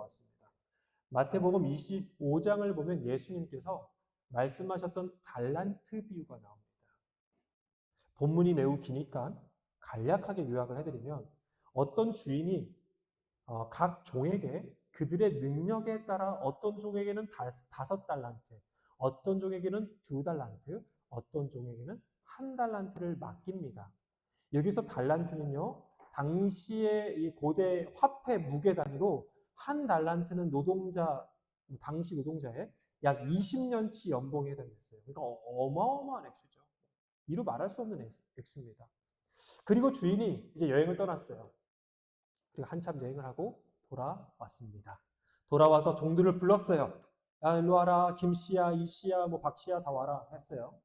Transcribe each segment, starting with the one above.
보았습니다. 마태복음 25장을 보면 예수님께서 말씀하셨던 달란트 비유가 나옵니다. 본문이 매우 기니까 간략하게 요약을 해드리면 어떤 주인이 각 종에게 그들의 능력에 따라 어떤 종에게는 5달란트, 어떤 종에게는 2달란트, 어떤 종에게는 1달란트를 맡깁니다. 여기서 달란트는요, 당시의 이 고대 화폐 무게 단위로 1달란트는 당시 노동자의 약 20년치 연봉에 해당했어요. 그러니까 어마어마한 액수죠. 이루 말할 수 없는 액수입니다. 그리고 주인이 이제 여행을 떠났어요. 그리고 한참 여행을 하고 돌아왔습니다. 돌아와서 종들을 불렀어요. 야, 일로 와라. 김씨야, 이씨야, 뭐 박씨야 다 와라 했어요.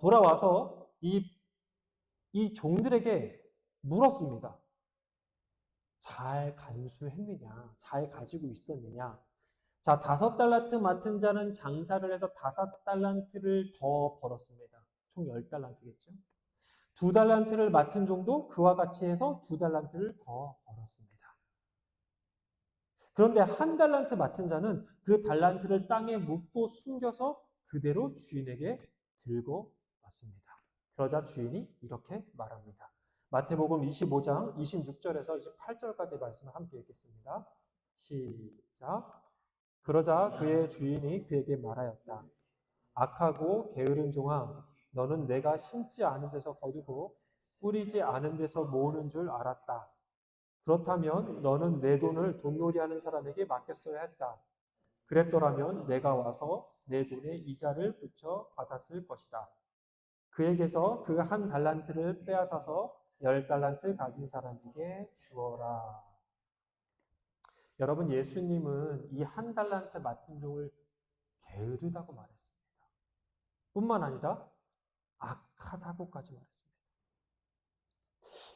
돌아와서 이 종들에게 물었습니다. 잘 간수했느냐? 잘 가지고 있었느냐? 자, 5달란트 맡은 자는 장사를 해서 5달란트를 더 벌었습니다. 총 10달란트겠죠? 2달란트를 맡은 종도 그와 같이 해서 2달란트를 더 벌었습니다. 그런데 1달란트 맡은 자는 그 달란트를 땅에 묻고 숨겨서 그대로 주인에게 들고 왔습니다. 그러자 주인이 이렇게 말합니다. 마태복음 25장 26절에서 28절까지 말씀을 함께 읽겠습니다. 시작. 그러자 그의 주인이 그에게 말하였다. 악하고 게으른 종아, 너는 내가 심지 않은 데서 거두고 뿌리지 않은 데서 모으는 줄 알았다. 그렇다면 너는 내 돈을 돈놀이하는 사람에게 맡겼어야 했다. 그랬더라면 내가 와서 내 돈에 이자를 붙여 받았을 것이다. 그에게서 그 1달란트를 빼앗아서 10달란트 가진 사람에게 주어라. 여러분, 예수님은 이 1달란트 맡은 종을 게으르다고 말했습니다. 뿐만 아니라 악하다고까지 말했습니다.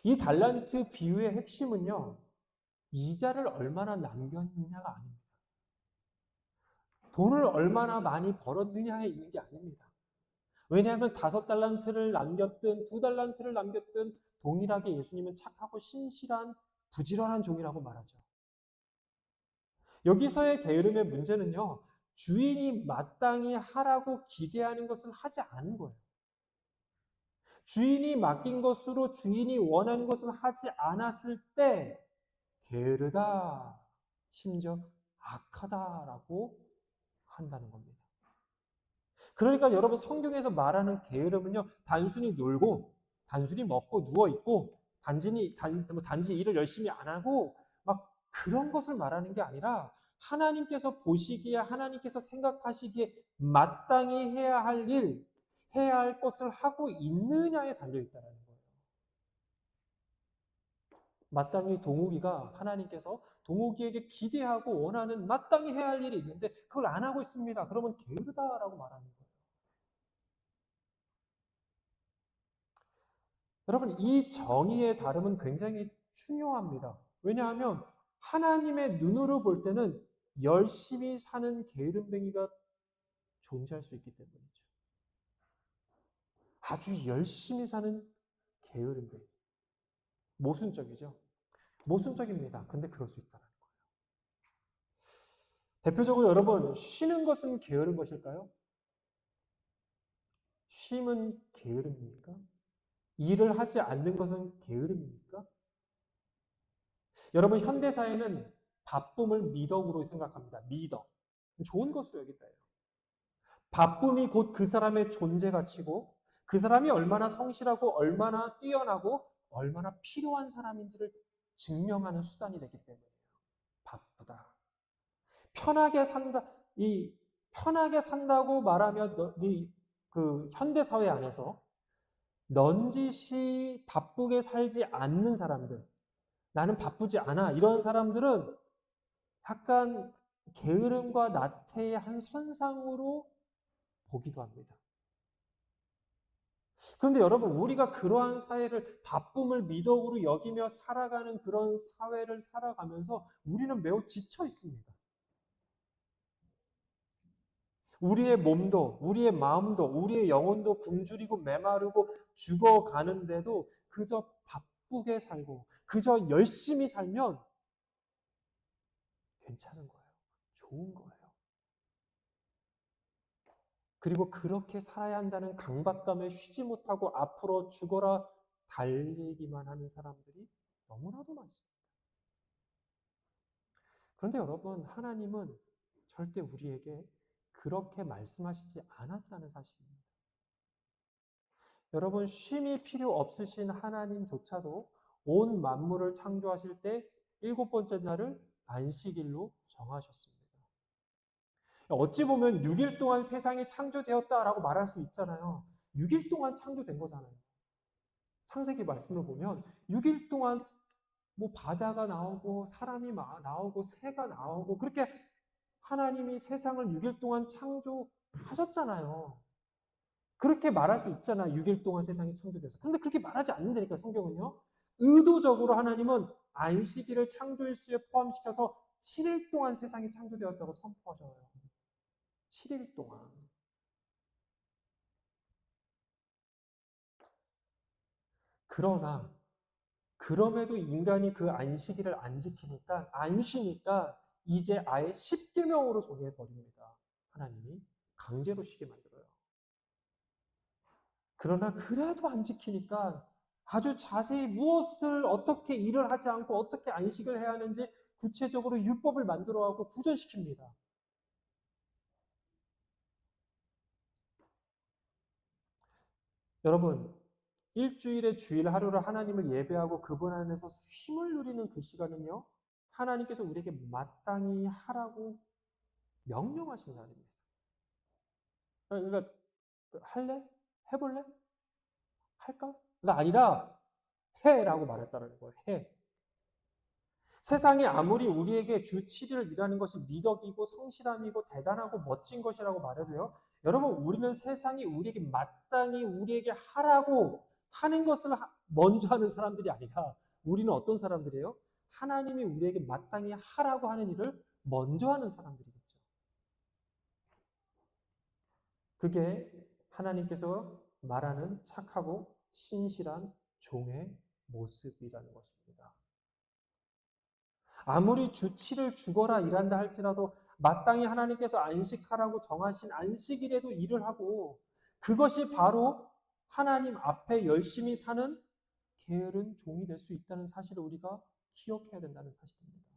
이 달란트 비유의 핵심은요, 이자를 얼마나 남겼느냐가 아닙니다. 돈을 얼마나 많이 벌었느냐에 있는 게 아닙니다. 왜냐하면 5달란트를 남겼든 2달란트를 남겼든 동일하게 예수님은 착하고 신실한 부지런한 종이라고 말하죠. 여기서의 게으름의 문제는요, 주인이 마땅히 하라고 기대하는 것을 하지 않은 거예요. 주인이 맡긴 것으로 주인이 원하는 것을 하지 않았을 때 게으르다, 심지어 악하다라고 한다는 겁니다. 그러니까 여러분, 성경에서 말하는 게으름은요, 단순히 놀고 단순히 먹고 누워있고 단지 일을 열심히 안 하고 막 그런 것을 말하는 게 아니라 하나님께서 보시기에, 하나님께서 생각하시기에 마땅히 해야 할 일, 해야 할 것을 하고 있느냐에 달려있다는 거예요. 마땅히 동욱이가 하나님께서 동욱이에게 기대하고 원하는 마땅히 해야 할 일이 있는데 그걸 안 하고 있습니다. 그러면 게으르다라고 말하는 거예요. 여러분, 이 정의의 다름은 굉장히 중요합니다. 왜냐하면 하나님의 눈으로 볼 때는 열심히 사는 게으름뱅이가 존재할 수 있기 때문이죠. 아주 열심히 사는 게으름뱅이. 모순적이죠. 모순적입니다. 근데 그럴 수 있다는 거예요. 대표적으로 여러분, 쉬는 것은 게으른 것일까요? 쉼은 게으름입니까? 일을 하지 않는 것은 게으름입니까? 여러분, 현대사회는 바쁨을 미덕으로 생각합니다. 미덕. 좋은 것으로 여기다 해요. 바쁨이 곧 그 사람의 존재 가치고 그 사람이 얼마나 성실하고 얼마나 뛰어나고 얼마나 필요한 사람인지를 증명하는 수단이 되기 때문이에요. 바쁘다. 편하게 산다고 말하면 그 현대사회 안에서 넌지시 바쁘게 살지 않는 사람들, 나는 바쁘지 않아, 이런 사람들은 약간 게으름과 나태의 한 선상으로 보기도 합니다. 그런데 여러분, 우리가 그러한 사회를 바쁨을 미덕으로 여기며 살아가는 그런 사회를 살아가면서 우리는 매우 지쳐 있습니다. 우리의 몸도, 우리의 마음도, 우리의 영혼도 굶주리고 메마르고 죽어가는데도 그저 바쁘게 살고 그저 열심히 살면 괜찮은 거예요. 좋은 거예요. 그리고 그렇게 살아야 한다는 강박감에 쉬지 못하고 앞으로 죽어라 달리기만 하는 사람들이 너무나도 많습니다. 그런데 여러분, 하나님은 절대 우리에게 그렇게 말씀하시지 않았다는 사실입니다. 여러분, 쉼이 필요 없으신 하나님조차도 온 만물을 창조하실 때 7번째 날을 안식일로 정하셨습니다. 어찌 보면 6일 동안 세상이 창조되었다라고 말할 수 있잖아요. 6일 동안 창조된 거잖아요. 창세기 말씀을 보면 6일 동안 뭐 바다가 나오고 사람이 나오고 새가 나오고 그렇게 하나님이 세상을 6일 동안 창조하셨잖아요. 그렇게 말할 수 있잖아요. 6일 동안 세상이 창조돼서. 그런데 그렇게 말하지 않는다니까 성경은요. 의도적으로 하나님은 안식일을 창조일수에 포함시켜서 7일 동안 세상이 창조되었다고 선포하잖아요. 7일 동안. 그러나 그럼에도 인간이 그 안식일을 안 지키니까 안 쉬니까 이제 아예 10계명으로 정해 버립니다. 하나님이 강제로 쉬게 만들어요. 그러나 그래도 안 지키니까 아주 자세히 무엇을 어떻게 일을 하지 않고 어떻게 안식을 해야 하는지 구체적으로 율법을 만들어가고 구전시킵니다. 여러분, 일주일의 주일 하루를 하나님을 예배하고 그분 안에서 쉼을 누리는 그 시간은요, 하나님께서 우리에게 마땅히 하라고 명령하신 날입니다. 그러니까 할래? 해볼래? 할까? 가 아니라 해라고 말했다는 거예요. 해. 세상이 아무리 우리에게 주 7일을 일하는 것이 미덕이고 성실함이고 대단하고 멋진 것이라고 말해도요. 여러분, 우리는 세상이 우리에게 마땅히 우리에게 하라고 하는 것을 먼저 하는 사람들이 아니라 우리는 어떤 사람들이에요? 하나님이 우리에게 마땅히 하라고 하는 일을 먼저 하는 사람들이겠죠. 그게 하나님께서 말하는 착하고 신실한 종의 모습이라는 것입니다. 아무리 주 7을 죽어라 일한다 할지라도 마땅히 하나님께서 안식하라고 정하신 안식일에도 일을 하고 그것이 바로 하나님 앞에 열심히 사는 게으른 종이 될 수 있다는 사실을 우리가 기억해야 된다는 사실입니다.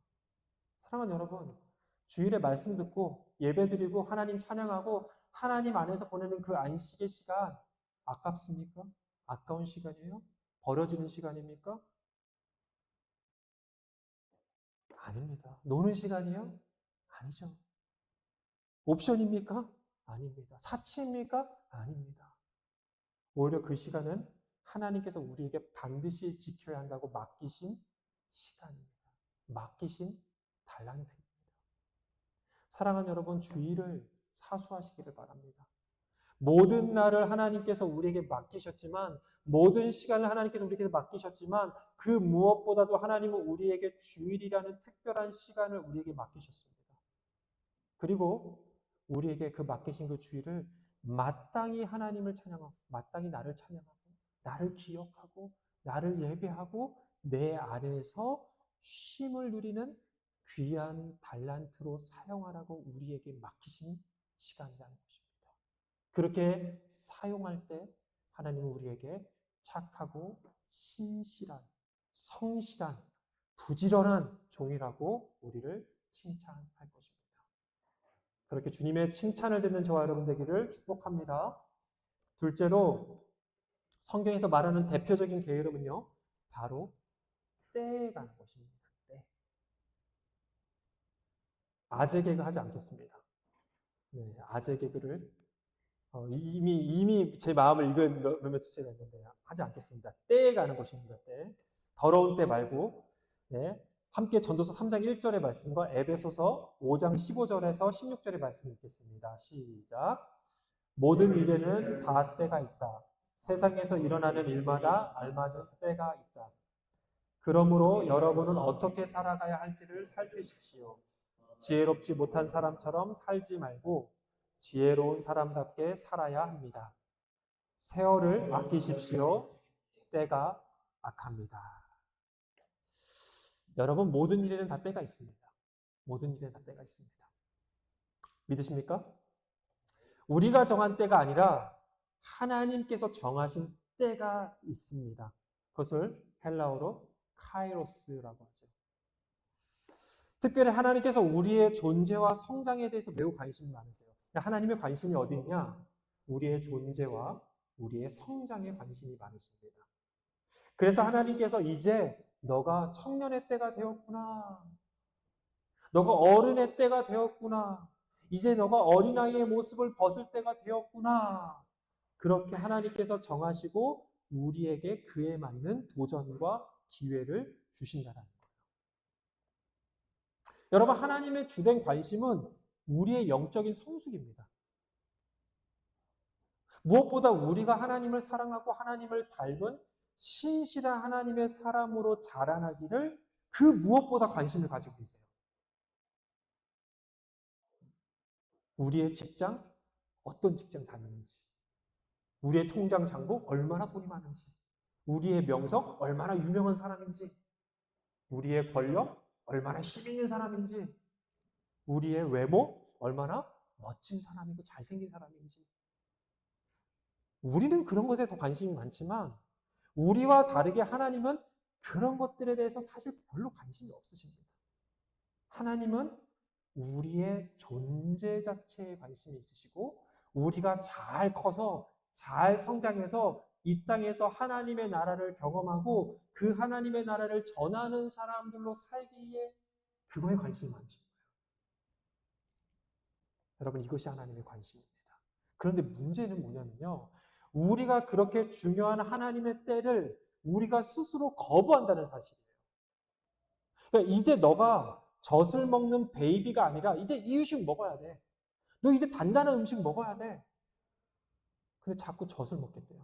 사랑하는 여러분, 주일에 말씀 듣고 예배드리고 하나님 찬양하고 하나님 안에서 보내는 그 안식의 시간 아깝습니까? 아까운 시간이에요? 버려지는 시간입니까? 아닙니다. 노는 시간이요? 아니죠. 옵션입니까? 아닙니다. 사치입니까? 아닙니다. 오히려 그 시간은 하나님께서 우리에게 반드시 지켜야 한다고 맡기신 시간입니다. 맡기신 달란트입니다. 사랑하는 여러분, 주일을 사수하시기를 바랍니다. 모든 날을 하나님께서 우리에게 맡기셨지만, 모든 시간을 하나님께서 우리에게 맡기셨지만, 그 무엇보다도 하나님은 우리에게 주일이라는 특별한 시간을 우리에게 맡기셨습니다. 그리고 우리에게 그 맡기신 그 주일을 마땅히 하나님을 찬양하고, 마땅히 나를 찬양하고, 나를 기억하고, 나를 예배하고, 내 안에서 쉼을 누리는 귀한 달란트로 사용하라고 우리에게 맡기신 시간이라는 것입니다. 그렇게 사용할 때 하나님은 우리에게 착하고 신실한, 성실한, 부지런한 종이라고 우리를 칭찬할 것입니다. 그렇게 주님의 칭찬을 듣는 저와 여러분 되기를 축복합니다. 둘째로 성경에서 말하는 대표적인 게으름은요, 바로 때에 가는 것입니다. 때. 아재 개그 하지 않겠습니다. 네, 아재 개그를 이미 제 마음을 읽은 몇몇 주제가 있는데 하지 않겠습니다. 때에 가는 것입니다. 때. 더러운 때 말고 네, 함께 전도서 3장 1절의 말씀과 에베소서 5장 15절에서 16절의 말씀 읽겠습니다. 시작. 모든 일에는 다 때가 있다. 세상에서 일어나는 일마다 알맞은 때가 있다. 그러므로 여러분은 어떻게 살아가야 할지를 살피십시오. 지혜롭지 못한 사람처럼 살지 말고 지혜로운 사람답게 살아야 합니다. 세월을 아끼십시오. 때가 악합니다. 여러분, 모든 일에는 다 때가 있습니다. 모든 일에 다 때가 있습니다. 믿으십니까? 우리가 정한 때가 아니라 하나님께서 정하신 때가 있습니다. 그것을 헬라어로 카이로스라고 하죠. 특별히 하나님께서 우리의 존재와 성장에 대해서 매우 관심이 많으세요. 하나님의 관심이 어디 있냐? 우리의 존재와 우리의 성장에 관심이 많으십니다. 그래서 하나님께서 이제 너가 청년의 때가 되었구나. 너가 어른의 때가 되었구나. 이제 너가 어린아이의 모습을 벗을 때가 되었구나. 그렇게 하나님께서 정하시고 우리에게 그에 맞는 도전과 기회를 주신다는 거예요. 여러분, 하나님의 주된 관심은 우리의 영적인 성숙입니다. 무엇보다 우리가 하나님을 사랑하고 하나님을 닮은 신실한 하나님의 사람으로 자라나기를 그 무엇보다 관심을 가지고 계세요. 우리의 직장, 어떤 직장 다니는지, 우리의 통장 잔고 얼마나 돈이 많은지, 우리의 명성, 얼마나 유명한 사람인지, 우리의 권력, 얼마나 힘 있는 사람인지, 우리의 외모, 얼마나 멋진 사람이고 잘생긴 사람인지. 우리는 그런 것에 더 관심이 많지만 우리와 다르게 하나님은 그런 것들에 대해서 사실 별로 관심이 없으십니다. 하나님은 우리의 존재 자체에 관심이 있으시고 우리가 잘 커서 잘 성장해서 이 땅에서 하나님의 나라를 경험하고 그 하나님의 나라를 전하는 사람들로 살기에 그거에 관심이 많으신 거예요. 여러분, 이것이 하나님의 관심입니다. 그런데 문제는 뭐냐면요. 우리가 그렇게 중요한 하나님의 때를 우리가 스스로 거부한다는 사실이에요. 그러니까 이제 너가 젖을 먹는 베이비가 아니라 이제 이 음식 먹어야 돼. 너 이제 단단한 음식 먹어야 돼. 근데 자꾸 젖을 먹겠대요.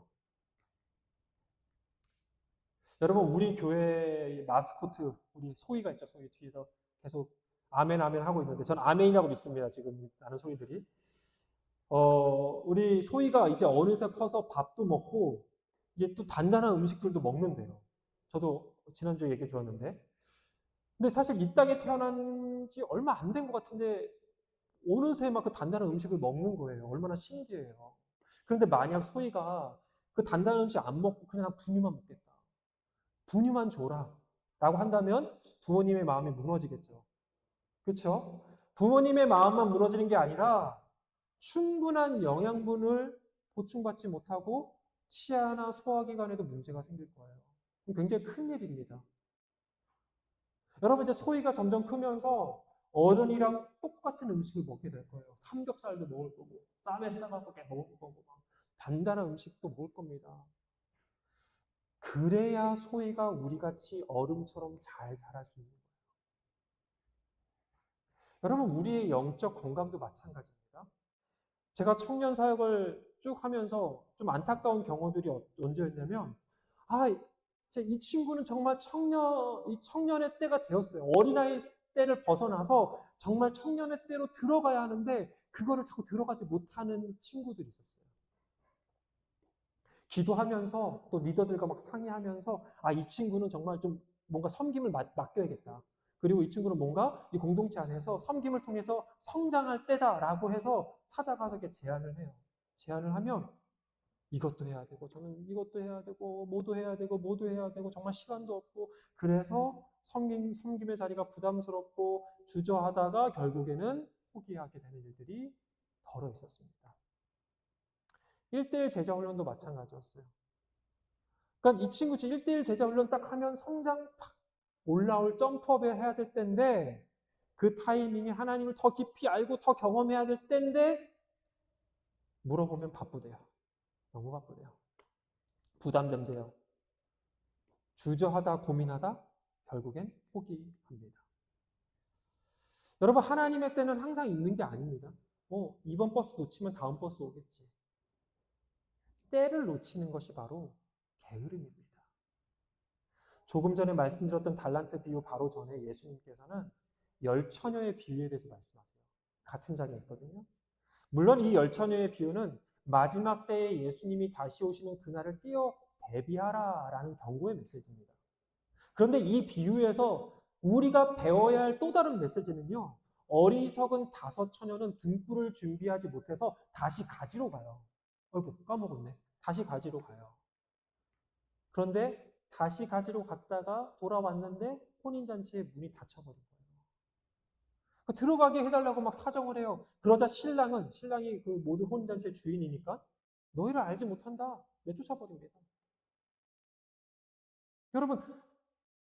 여러분, 우리 교회 마스코트, 우리 소희가 있죠. 소희 뒤에서 계속 아멘 아멘 하고 있는데 전 아멘이라고 믿습니다. 지금 나는 소희들이. 우리 소희가 이제 어느새 커서 밥도 먹고 이제 또 단단한 음식들도 먹는데요. 저도 지난주에 얘기 들었는데. 근데 사실 이 땅에 태어난 지 얼마 안 된 것 같은데 어느새 막 그 단단한 음식을 먹는 거예요. 얼마나 신기해요. 그런데 만약 소희가 그 단단한 음식 안 먹고 그냥 분유만 먹겠다. 분유만 줘라. 라고 한다면 부모님의 마음이 무너지겠죠. 그렇죠? 부모님의 마음만 무너지는 게 아니라 충분한 영양분을 보충받지 못하고 치아나 소화기관에도 문제가 생길 거예요. 굉장히 큰 일입니다. 여러분, 이제 소희가 점점 크면서 어른이랑 똑같은 음식을 먹게 될 거예요. 삼겹살도 먹을 거고, 쌈에 싸먹게 먹을 거고, 단단한 음식도 먹을 겁니다. 그래야 소희가 우리같이 어른처럼 잘 자랄 수 있는 거예요. 여러분, 우리의 영적 건강도 마찬가지입니다. 제가 청년 사역을 쭉 하면서 좀 안타까운 경우들이 언제였냐면, 이 친구는 정말 청년의 때가 되었어요. 어린아이 때를 벗어나서 정말 청년의 때로 들어가야 하는데, 그거를 자꾸 들어가지 못하는 친구들이 있었어요. 기도하면서 또 리더들과 막 상의하면서, 이 친구는 정말 좀 뭔가 섬김을 맡겨야겠다. 그리고 이 친구는 뭔가 이 공동체 안에서 섬김을 통해서 성장할 때다라고 해서 찾아가서 이렇게 제안을 해요. 제안을 하면 이것도 해야 되고 저는 이것도 해야 되고 뭐도 해야 되고 뭐도 해야 되고 정말 시간도 없고 그래서 섬김의 자리가 부담스럽고 주저하다가 결국에는 포기하게 되는 일들이 덜어 있었습니다. 1대1 제자훈련도 마찬가지였어요. 그러니까 이 친구 1대1 제자훈련 딱 하면 성장 팍 올라올 점프업을 해야 될 때인데 그 타이밍에 하나님을 더 깊이 알고 더 경험해야 될 때인데 물어보면 바쁘대요. 너무 바쁘대요. 부담된대요. 주저하다 고민하다 결국엔 포기합니다. 여러분, 하나님의 때는 항상 있는 게 아닙니다. 이번 버스 놓치면 다음 버스 오겠지. 때를 놓치는 것이 바로 게으름입니다. 조금 전에 말씀드렸던 달란트 비유 바로 전에 예수님께서는 10처녀의 비유에 대해서 말씀하세요. 같은 장에 있거든요. 물론 이 10처녀의 비유는 마지막 때에 예수님이 다시 오시는 그날을 띄어 대비하라 라는 경고의 메시지입니다. 그런데 이 비유에서 우리가 배워야 할 또 다른 메시지는요. 어리석은 다섯 처녀는 등불을 준비하지 못해서 다시 가지러 가요. 어이구, 까먹었네. 다시 가지러 가요. 그런데 다시 가지러 갔다가 돌아왔는데 혼인잔치에 문이 닫혀버린 거예요. 들어가게 해달라고 막 사정을 해요. 그러자 신랑이 그 모든 혼인잔치의 주인이니까 너희를 알지 못한다. 내쫓아버립니다. 여러분,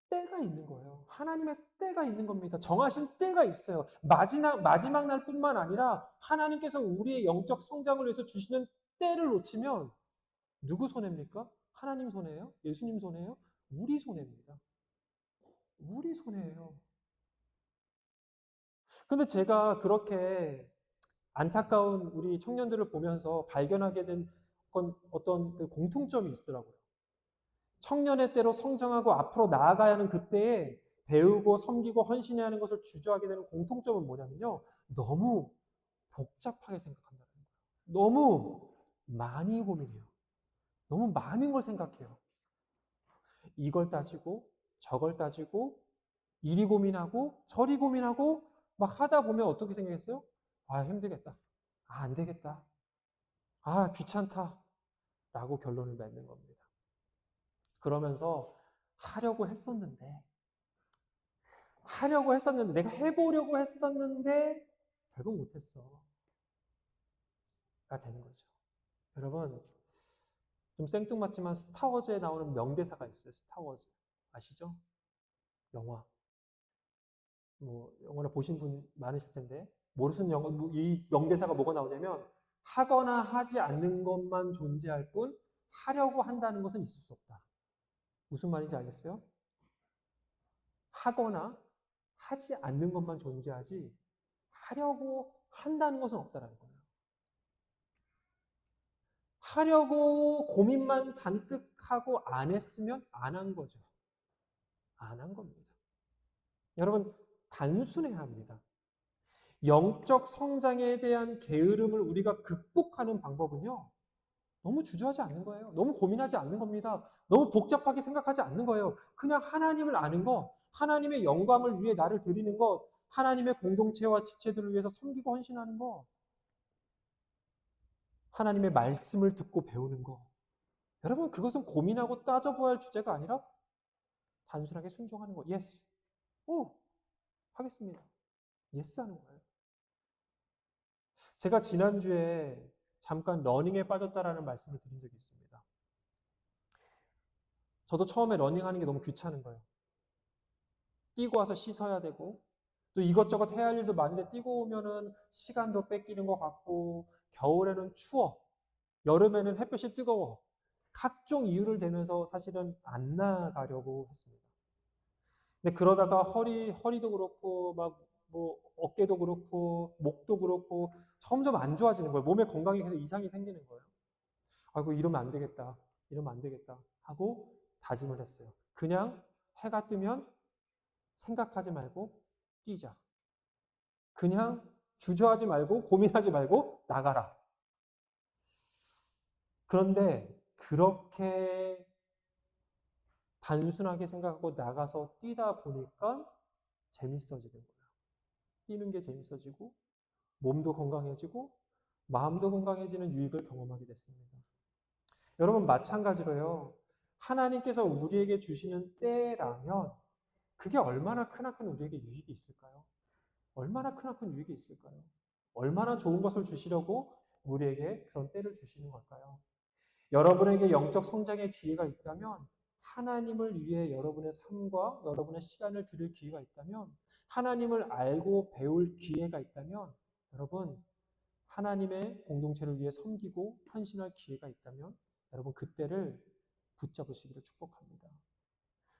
때가 있는 거예요. 하나님의 때가 있는 겁니다. 정하신 때가 있어요. 마지막 날뿐만 아니라 하나님께서 우리의 영적 성장을 위해서 주시는 때를 놓치면 누구 손해입니까? 하나님 손해예요? 예수님 손해예요? 우리 손해입니다. 우리 손해예요. 근데 제가 그렇게 안타까운 우리 청년들을 보면서 발견하게 된 어떤 그 공통점이 있더라고요. 청년의 때로 성장하고 앞으로 나아가야 하는 그때에 배우고 섬기고 헌신해야 하는 것을 주저하게 되는 공통점은 뭐냐면요. 너무 복잡하게 생각한다는 거예요. 너무 많이 고민해요. 너무 많은 걸 생각해요. 이걸 따지고 저걸 따지고 이리 고민하고 저리 고민하고 막 하다 보면 어떻게 생각했어요? 아, 힘들겠다. 아, 안 되겠다. 아, 귀찮다. 라고 결론을 맺는 겁니다. 그러면서 하려고 했었는데, 내가 해보려고 했었는데, 결국 못했어. 가 되는 거죠. 여러분, 좀 생뚱맞지만 스타워즈에 나오는 명대사가 있어요. 스타워즈. 아시죠? 영화. 영화를 보신 분 많으실 텐데, 모르시는 영화, 이 명대사가 뭐가 나오냐면, 하거나 하지 않는 것만 존재할 뿐, 하려고 한다는 것은 있을 수 없다. 무슨 말인지 알겠어요? 하거나 하지 않는 것만 존재하지 하려고 한다는 것은 없다라는 거예요. 하려고 고민만 잔뜩 하고 안 했으면 안 한 거죠. 안 한 겁니다. 여러분, 단순해야 합니다. 영적 성장에 대한 게으름을 우리가 극복하는 방법은요. 너무 주저하지 않는 거예요. 너무 고민하지 않는 겁니다. 너무 복잡하게 생각하지 않는 거예요. 그냥 하나님을 아는 거, 하나님의 영광을 위해 나를 드리는 것, 하나님의 공동체와 지체들을 위해서 섬기고 헌신하는 거, 하나님의 말씀을 듣고 배우는 거. 여러분, 그것은 고민하고 따져봐야 할 주제가 아니라 단순하게 순종하는 거. 예스. 오, 하겠습니다. 예스 하는 거예요. 제가 지난주에 잠깐 러닝에 빠졌다라는 말씀을 드린 적이 있습니다. 저도 처음에 러닝하는 게 너무 귀찮은 거예요. 뛰고 와서 씻어야 되고 또 이것저것 해야 할 일도 많은데 뛰고 오면은 시간도 뺏기는 것 같고 겨울에는 추워. 여름에는 햇볕이 뜨거워. 각종 이유를 대면서 사실은 안 나가려고 했습니다. 근데 그러다가 허리도 그렇고 어깨도 그렇고 목도 그렇고 점점 안 좋아지는 거예요. 몸에 건강에 계속 이상이 생기는 거예요. 아이고 이러면 안 되겠다. 이러면 안 되겠다 하고 다짐을 했어요. 그냥 해가 뜨면 생각하지 말고 뛰자. 그냥 주저하지 말고 고민하지 말고 나가라. 그런데 그렇게 단순하게 생각하고 나가서 뛰다 보니까 재밌어지는 거예요. 뛰는 게 재밌어지고 몸도 건강해지고 마음도 건강해지는 유익을 경험하게 됐습니다. 여러분 마찬가지로요. 하나님께서 우리에게 주시는 때라면 그게 얼마나 크나큰 우리에게 유익이 있을까요? 얼마나 크나큰 유익이 있을까요? 얼마나 좋은 것을 주시려고 우리에게 그런 때를 주시는 걸까요? 여러분에게 영적 성장의 기회가 있다면 하나님을 위해 여러분의 삶과 여러분의 시간을 드릴 기회가 있다면 하나님을 알고 배울 기회가 있다면 여러분 하나님의 공동체를 위해 섬기고 헌신할 기회가 있다면 여러분 그때를 붙잡으시기를 축복합니다.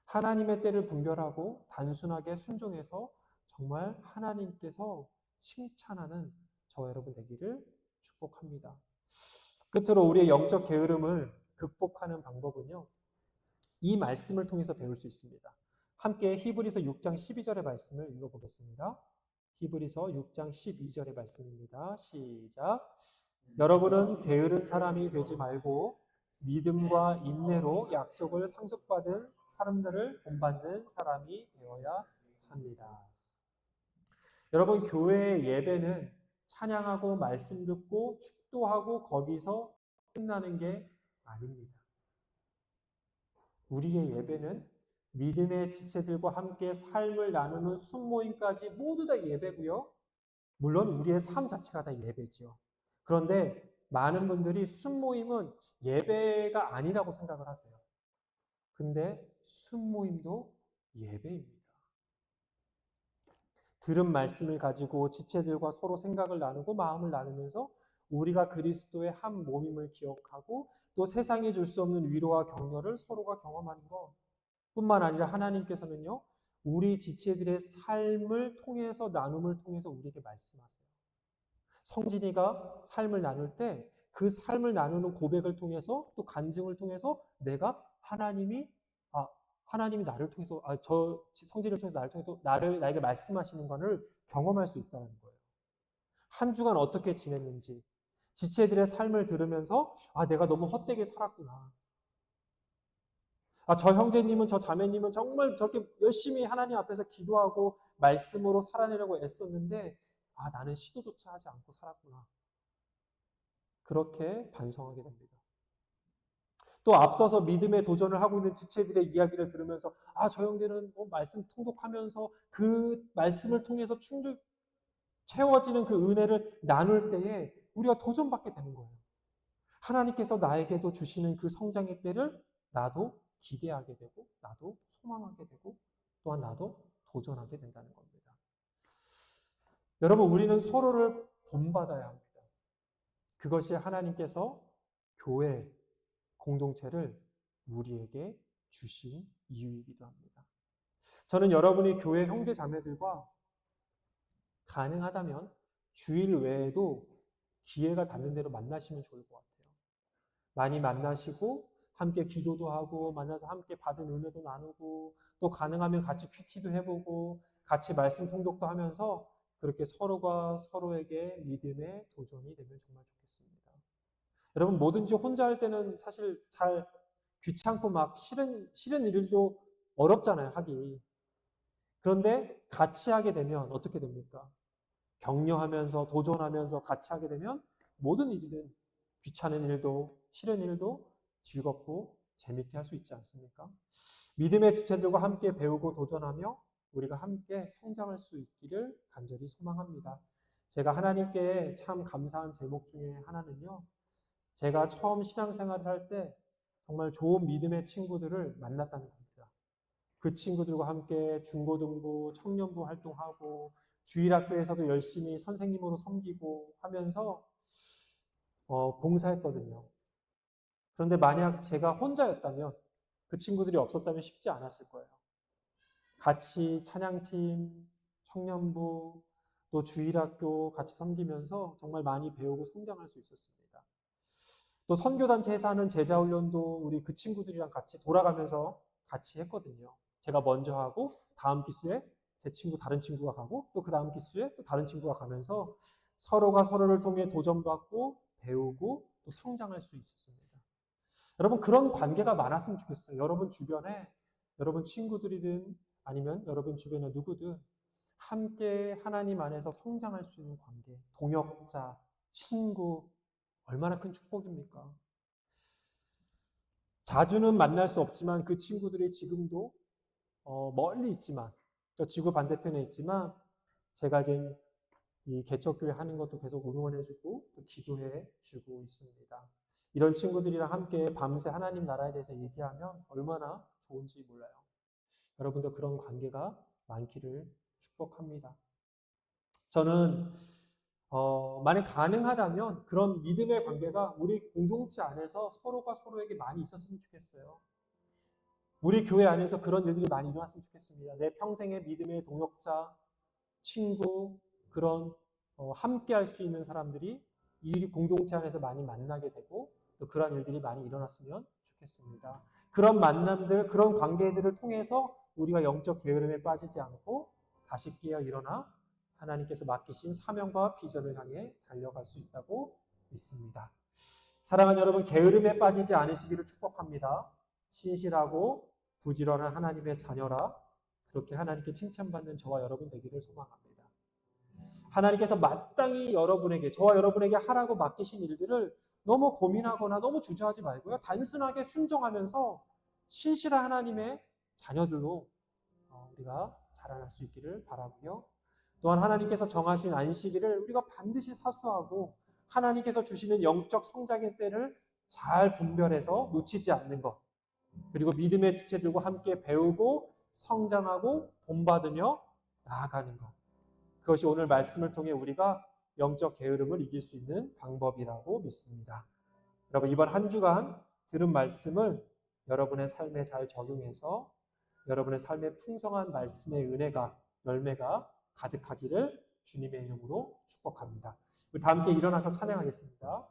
하나님의 때를 분별하고 단순하게 순종해서 정말 하나님께서 칭찬하는 저와 여러분 되기를 축복합니다. 끝으로 우리의 영적 게으름을 극복하는 방법은요. 이 말씀을 통해서 배울 수 있습니다. 함께 히브리서 6장 12절의 말씀을 읽어보겠습니다. 히브리서 6장 12절의 말씀입니다. 시작. 여러분은 게으른 사람이 되지 말고 믿음과 인내로 약속을 상속받은 사람들을 본받는 사람이 되어야 합니다. 여러분, 교회의 예배는 찬양하고 말씀 듣고 축도하고 거기서 끝나는 게 아닙니다. 우리의 예배는 믿음의 지체들과 함께 삶을 나누는 순모임까지 모두 다 예배고요. 물론 우리의 삶 자체가 다 예배죠. 그런데 많은 분들이 순모임은 예배가 아니라고 생각을 하세요. 근데 순모임도 예배입니다. 들은 말씀을 가지고 지체들과 서로 생각을 나누고 마음을 나누면서 우리가 그리스도의 한 몸임을 기억하고 또 세상이 줄 수 없는 위로와 격려를 서로가 경험하는 것 뿐만 아니라 하나님께서는요, 우리 지체들의 삶을 통해서 나눔을 통해서 우리에게 말씀하세요. 성진이가 삶을 나눌 때 그 삶을 나누는 고백을 통해서 또 간증을 통해서 내가 하나님이 나를 통해서 저 성진이를 통해서 나를 통해서 나에게 말씀하시는 것을 경험할 수 있다는 거예요. 한 주간 어떻게 지냈는지 지체들의 삶을 들으면서 내가 너무 헛되게 살았구나. 저 형제님은 저 자매님은 정말 저렇게 열심히 하나님 앞에서 기도하고 말씀으로 살아내려고 애썼는데 나는 시도조차 하지 않고 살았구나. 그렇게 반성하게 됩니다. 또 앞서서 믿음의 도전을 하고 있는 지체들의 이야기를 들으면서 저 형제는 말씀 통독하면서 그 말씀을 통해서 채워지는 그 은혜를 나눌 때에 우리가 도전받게 되는 거예요. 하나님께서 나에게도 주시는 그 성장의 때를 나도 기대하게 되고 나도 소망하게 되고 또한 나도 도전하게 된다는 겁니다. 여러분, 우리는 서로를 본받아야 합니다. 그것이 하나님께서 교회 공동체를 우리에게 주신 이유이기도 합니다. 저는 여러분이 교회 형제 자매들과 가능하다면 주일 외에도 기회가 닿는 대로 만나시면 좋을 것 같아요. 많이 만나시고 함께 기도도 하고 만나서 함께 받은 은혜도 나누고 또 가능하면 같이 큐티도 해보고 같이 말씀 통독도 하면서 그렇게 서로가 서로에게 믿음의 도전이 되면 정말 좋겠습니다. 여러분, 뭐든지 혼자 할 때는 사실 잘 귀찮고 막 싫은 일도 어렵잖아요, 하기. 그런데 같이 하게 되면 어떻게 됩니까? 격려하면서 도전하면서 같이 하게 되면 모든 일이든 귀찮은 일도 싫은 일도 즐겁고 재밌게 할 수 있지 않습니까? 믿음의 지체들과 함께 배우고 도전하며 우리가 함께 성장할 수 있기를 간절히 소망합니다. 제가 하나님께 참 감사한 제목 중에 하나는요, 제가 처음 신앙생활을 할 때 정말 좋은 믿음의 친구들을 만났다는 겁니다. 그 친구들과 함께 중고등부, 청년부 활동하고 주일학교에서도 열심히 선생님으로 섬기고 하면서 봉사했거든요. 그런데 만약 제가 혼자였다면 그 친구들이 없었다면 쉽지 않았을 거예요. 같이 찬양팀, 청년부, 또 주일학교 같이 섬기면서 정말 많이 배우고 성장할 수 있었습니다. 또 선교단체에서 하는 제자훈련도 우리 그 친구들이랑 같이 돌아가면서 같이 했거든요. 제가 먼저 하고 다음 기수에 다른 친구가 가고 또 그 다음 기수에 또 다른 친구가 가면서 서로가 서로를 통해 도전받고 배우고 또 성장할 수 있었습니다. 여러분, 그런 관계가 많았으면 좋겠어요. 여러분 주변에 여러분 친구들이든 아니면 여러분 주변에 누구든 함께 하나님 안에서 성장할 수 있는 관계, 동역자, 친구, 얼마나 큰 축복입니까? 자주는 만날 수 없지만 그 친구들이 지금도 멀리 있지만 또 지구 반대편에 있지만 제가 이제 이 개척교회 하는 것도 계속 응원해주고 또 기도해주고 있습니다. 이런 친구들이랑 함께 밤새 하나님 나라에 대해서 얘기하면 얼마나 좋은지 몰라요. 여러분도 그런 관계가 많기를 축복합니다. 저는 만약 가능하다면 그런 믿음의 관계가 우리 공동체 안에서 서로가 서로에게 많이 있었으면 좋겠어요. 우리 교회 안에서 그런 일들이 많이 일어났으면 좋겠습니다. 내 평생의 믿음의 동역자, 친구, 그런 함께 할 수 있는 사람들이 이 공동체 안에서 많이 만나게 되고 또 그런 일들이 많이 일어났으면 좋겠습니다. 그런 만남들, 그런 관계들을 통해서 우리가 영적 게으름에 빠지지 않고 다시 깨어 일어나 하나님께서 맡기신 사명과 비전을 향해 달려갈 수 있다고 믿습니다. 사랑하는 여러분, 게으름에 빠지지 않으시기를 축복합니다. 신실하고 부지런한 하나님의 자녀라 그렇게 하나님께 칭찬받는 저와 여러분 되기를 소망합니다. 하나님께서 마땅히 여러분에게, 저와 여러분에게 하라고 맡기신 일들을 너무 고민하거나 너무 주저하지 말고요. 단순하게 순종하면서 신실한 하나님의 자녀들로 우리가 자라날 수 있기를 바라고요. 또한 하나님께서 정하신 안식일을 우리가 반드시 사수하고 하나님께서 주시는 영적 성장의 때를 잘 분별해서 놓치지 않는 것. 그리고 믿음의 지체들과 함께 배우고 성장하고 본받으며 나아가는 것. 그것이 오늘 말씀을 통해 우리가 영적 게으름을 이길 수 있는 방법이라고 믿습니다. 여러분, 이번 한 주간 들은 말씀을 여러분의 삶에 잘 적용해서 여러분의 삶에 풍성한 말씀의 은혜가, 열매가 가득하기를 주님의 이름으로 축복합니다. 우리 다 함께 일어나서 찬양하겠습니다.